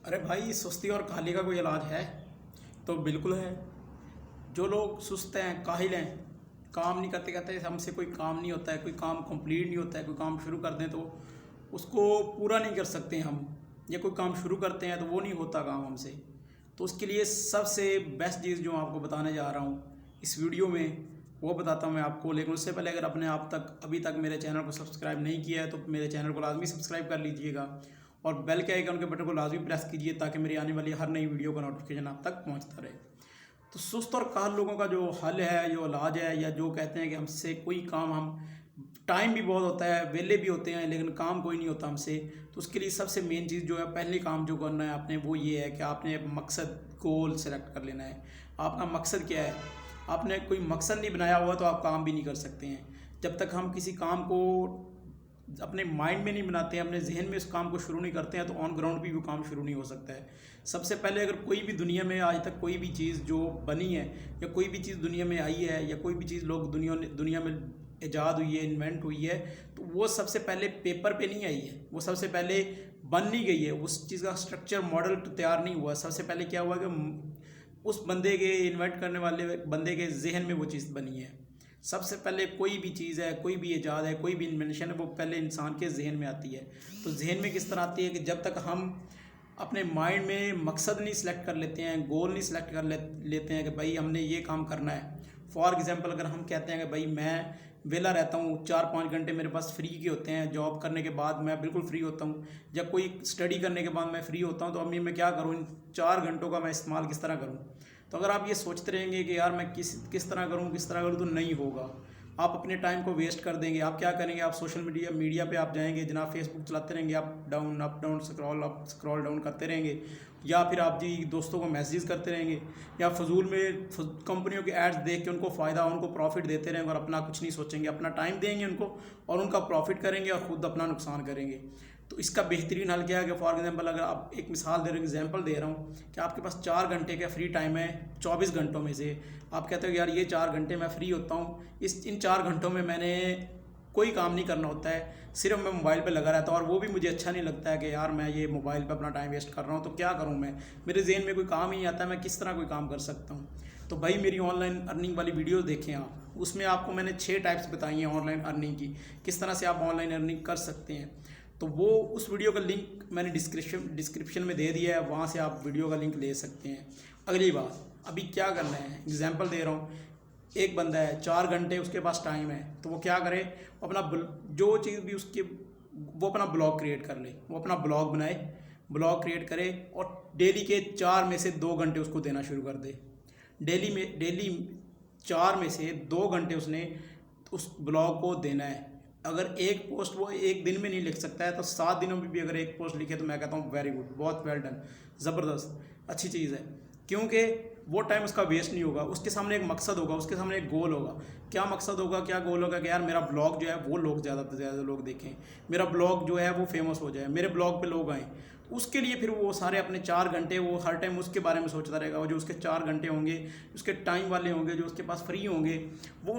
अरे भाई, सुस्ती और काहली का कोई इलाज है? तो बिल्कुल है। जो लोग सुस्त हैं, काहिल हैं, काम नहीं करते, कहते हैं हमसे कोई काम नहीं होता है, कोई काम कंप्लीट नहीं होता है, कोई काम शुरू कर दें तो उसको पूरा नहीं कर सकते हम, या कोई काम शुरू करते हैं तो वो नहीं होता काम हमसे। तो उसके लिए सबसे बेस्ट चीज़ जो आपको बताने जा रहा हूँ इस वीडियो में, वो बताता हूँ मैं आपको। लेकिन उससे पहले अगर आपने अभी तक मेरे चैनल को सब्सक्राइब नहीं किया है तो मेरे चैनल को लाजमी सब्सक्राइब कर लीजिएगा और बेल के आइकन के बटन को लाजमी प्रेस कीजिए ताकि मेरी आने वाली हर नई वीडियो का नोटिफिकेशन आप तक पहुंचता रहे। तो सुस्त और काहल लोगों का जो हल है, जो इलाज है, या जो कहते हैं कि हमसे कोई काम, हम टाइम भी बहुत होता है, वेले भी होते हैं, लेकिन काम कोई नहीं होता हमसे। तो उसके लिए सबसे मेन चीज़ जो है, पहले काम जो करना है आपने, वो ये है कि आपने मकसद, गोल सेलेक्ट कर लेना है। आपका मकसद क्या है? आपने कोई मकसद नहीं बनाया हुआ तो आप काम भी नहीं कर सकते हैं। जब तक हम किसी काम को अपने माइंड में नहीं बनाते हैं, अपने जहन में उस काम को शुरू नहीं करते हैं, तो ऑन ग्राउंड भी वो काम शुरू नहीं हो सकता है। सबसे पहले अगर कोई भी दुनिया में आज तक कोई भी चीज़ जो बनी है, या कोई भी चीज़ दुनिया में आई है, या कोई भी चीज़ लोग दुनिया में ईजाद हुई है, इन्वेंट हुई है, तो वो सबसे पहले पेपर पे नहीं आई है, वो सबसे पहले बन नहीं गई है। उस चीज़ का स्ट्रक्चर, मॉडल तो तैयार नहीं हुआ। सबसे पहले क्या हुआ कि उस बंदे के, इन्वेंट करने वाले बंदे के जहन में वो चीज़ बनी है। सबसे पहले कोई भी चीज़ है, कोई भी ईजाद है, कोई भी इन्वेंशन है, वो पहले इंसान के जहन में आती है। तो जहन में किस तरह आती है कि जब तक हम अपने माइंड में मकसद नहीं सिलेक्ट कर लेते हैं, गोल नहीं सिलेक्ट कर लेते हैं कि भाई हमने ये काम करना है। फॉर एग्जांपल अगर हम कहते हैं कि भाई मैं वेला रहता हूँ, 4-5 घंटे मेरे पास फ्री के होते हैं, जॉब करने के बाद मैं बिल्कुल फ्री होता हूँ, या कोई स्टडी करने के बाद मैं फ्री होता हूँ, तो अभी मैं क्या करूँ, इन 4 घंटों का मैं इस्तेमाल किस तरह करूँ। तो अगर आप ये सोचते रहेंगे कि यार मैं किस तरह करूँ, तो नहीं होगा। आप अपने टाइम को वेस्ट कर देंगे। आप क्या करेंगे, आप सोशल मीडिया पे आप जाएंगे, जनाब फेसबुक चलाते रहेंगे, अप डाउन स्क्रॉल डाउन करते रहेंगे, या फिर आप जी दोस्तों को मैसेज करते रहेंगे, या फजूल में कंपनियों के एड्स देख के उनको फ़ायदा, उनको प्रॉफिट देते रहेंगे और अपना कुछ नहीं सोचेंगे। अपना टाइम देंगे उनको और उनका प्रॉफिट करेंगे और ख़ुद अपना नुकसान करेंगे। तो इसका बेहतरीन हल क्या है कि फॉर एग्जांपल अगर आप, एक मिसाल दे रहे हो, एग्जांपल दे रहा हूँ कि आपके पास 4 घंटे का फ्री टाइम है 24 घंटों में से। आप कहते हो यार ये 4 घंटे मैं फ्री होता हूँ, इन 4 घंटों में मैंने कोई काम नहीं करना होता है, सिर्फ मैं मोबाइल पे लगा रहता हूँ, और वो भी मुझे अच्छा नहीं लगता है कि यार मैं ये मोबाइल पे अपना टाइम वेस्ट कर रहा हूँ। तो क्या करूँ मैं, मेरे जहन में कोई काम ही नहीं आता, मैं किस तरह कोई काम कर सकता हूँ। तो भाई मेरी ऑनलाइन अर्निंग वाली वीडियो देखें आप, उसमें आपको मैंने 6 टाइप्स बताई हैं ऑनलाइन अर्निंग की, किस तरह से आप ऑनलाइन अर्निंग कर सकते हैं। तो वो उस वीडियो का लिंक मैंने डिस्क्रिप्शन में दे दिया है, वहाँ से आप वीडियो का लिंक ले सकते हैं। अगली बात, अभी क्या करना है, एग्जांपल दे रहा हूँ। एक बंदा है, 4 घंटे उसके पास टाइम है, तो वो क्या करे, अपना जो चीज़ भी उसके, वो अपना ब्लॉग क्रिएट कर ले, वो अपना ब्लॉग बनाए, ब्लॉग क्रिएट करे, और डेली के 4 में से 2 घंटे उसको देना शुरू कर दे। डेली 4 में से 2 घंटे उसने उस ब्लॉग को देना है। अगर एक पोस्ट वो एक दिन में नहीं लिख सकता है, तो 7 दिनों में भी अगर एक पोस्ट लिखे, तो मैं कहता हूँ वेरी गुड, बहुत वेल डन, ज़बरदस्त, अच्छी चीज़ है। क्योंकि वो टाइम उसका वेस्ट नहीं होगा, उसके सामने एक मकसद होगा, उसके सामने एक गोल होगा। क्या मकसद होगा, क्या गोल होगा कि यार मेरा ब्लॉग जो है वो लोग ज़्यादा से ज़्यादा लोग देखें, मेरा ब्लॉग जो है वो फेमस हो जाए, मेरे ब्लॉग पे लोग आएँ। उसके लिए फिर वो सारे अपने 4 घंटे, वो हर टाइम उसके बारे में सोचता रहेगा। वो जो उसके 4 घंटे होंगे, उसके टाइम वाले होंगे, जो उसके पास फ्री होंगे, वो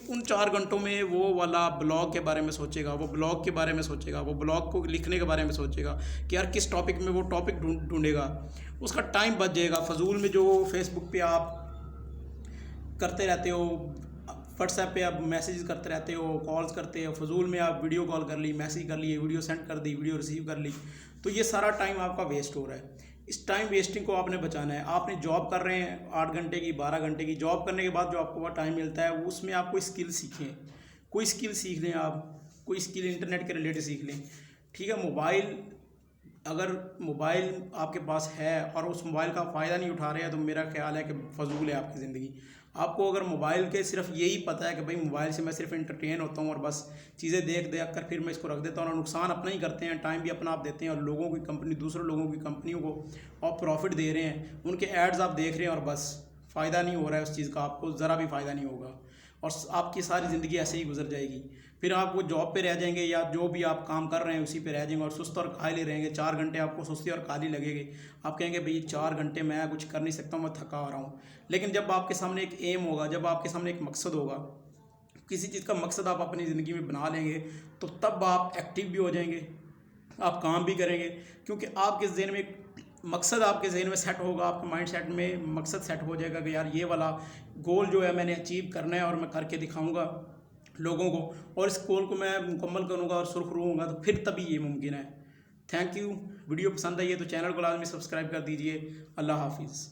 उन 4 घंटों में वो वाला ब्लॉग के बारे में सोचेगा, वो ब्लॉग के बारे में सोचेगा, वो ब्लॉग को लिखने के बारे में सोचेगा कि यार किस टॉपिक में वो टॉपिक ढूंढेगा। उसका टाइम बच जाएगा। फजूल में जो फेसबुक पे आप करते रहते हो, व्हाट्सएप पे आप मैसेज करते रहते हो, कॉल्स करते हो, फजूल में आप वीडियो कॉल कर ली, मैसेज कर लिए, वीडियो सेंड कर दी, वीडियो रिसीव कर ली, तो ये सारा टाइम आपका वेस्ट हो रहा है। इस टाइम वेस्टिंग को आपने बचाना है। आपने जॉब कर रहे हैं 8 घंटे की, 12 घंटे की जॉब करने के बाद जो आपको वह टाइम मिलता है, उसमें आप कोई स्किल सीखें, कोई स्किल सीख लें, आप कोई स्किल इंटरनेट के रिलेटेड सीख लें। ठीक है, अगर मोबाइल आपके पास है और उस मोबाइल का फ़ायदा नहीं उठा रहे हैं, तो मेरा ख्याल है कि फजूल है आपकी ज़िंदगी। आपको अगर मोबाइल के सिर्फ यही पता है कि भाई मोबाइल से मैं सिर्फ एंटरटेन होता हूँ और बस चीज़ें देख देख कर फिर मैं इसको रख देता हूँ, और नुकसान अपना ही करते हैं, टाइम भी अपना आप देते हैं, और दूसरे लोगों की कंपनियों को आप प्रॉफिट दे रहे हैं, उनके एड्स आप देख रहे हैं, और बस फ़ायदा नहीं हो रहा है उस चीज़ का, आपको ज़रा भी फ़ायदा नहीं होगा, और आपकी सारी ज़िंदगी ऐसे ही गुजर जाएगी। फिर आप वो जॉब पे रह जाएंगे, या जो भी आप काम कर रहे हैं उसी पे रह जाएंगे, और सुस्त और काहले रहेंगे। 4 घंटे आपको सुस्ती और काहली लगेगी, आप कहेंगे भाई 4 घंटे मैं कुछ कर नहीं सकता, मैं थका आ रहा हूँ। लेकिन जब आपके सामने एक एम होगा, जब आपके सामने एक मकसद होगा, किसी चीज़ का मकसद आप अपनी ज़िंदगी में बना लेंगे, तो तब आप एक्टिव भी हो जाएंगे, आप काम भी करेंगे, क्योंकि आपके जहन में मकसद आपके जहन में सेट होगा, आपके माइंड सेट में मकसद सेट हो जाएगा कि यार ये वाला गोल जो है मैंने अचीव करना है और मैं करके दिखाऊंगा लोगों को, और इस गोल को मैं मुकम्मल करूंगा और सुरखरू होऊंगा, तो फिर तभी ये मुमकिन है। Thank you. वीडियो पसंद आई है तो चैनल को लाजमी सब्सक्राइब कर दीजिए। अल्लाह हाफिज़।